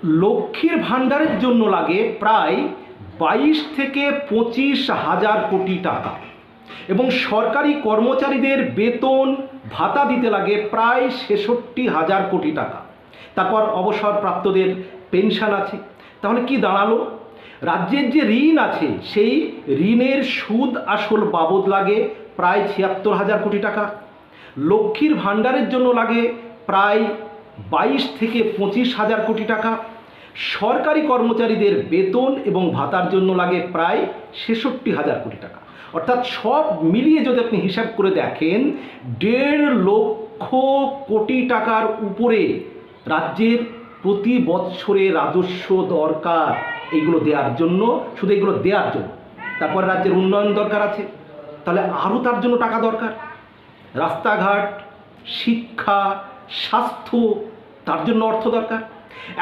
লক্ষ্মীর ভাণ্ডারের জন্য লাগে প্রায় 22 থেকে 25,000 কোটি টাকা এবং সরকারি কর্মচারীদের বেতন ভাতা দিতে লাগে প্রায় 66,000 কোটি টাকা। তারপর অবসরপ্রাপ্তদের পেনশন আছে। তাহলে কি দাঁড়ালো? রাজ্যের যে ঋণ আছে সেই ঋণের সুদ আসল বাবদ লাগে প্রায় 76,000 কোটি টাকা। লক্ষ্মীর ভাণ্ডারের জন্য লাগে প্রায় 22 থেকে 25,000 কোটি টাকা। সরকারি কর্মচারীদের বেতন এবং ভাতার জন্য লাগে প্রায় 66,000 কোটি টাকা। অর্থাৎ সব মিলিয়ে যদি আপনি হিসাব করে দেখেন 1.5 লক্ষ কোটি টাকার উপরে রাজ্যের প্রতি বৎসরে রাজস্ব দরকার এইগুলো দেওয়ার জন্য, শুধু এগুলো দেওয়ার জন্য। তারপর রাজ্যের উন্নয়ন দরকার আছে, তাহলে আরও তার জন্য টাকা দরকার। রাস্তাঘাট, শিক্ষা, স্বাস্থ্য, তার জন্য অর্থ দরকার।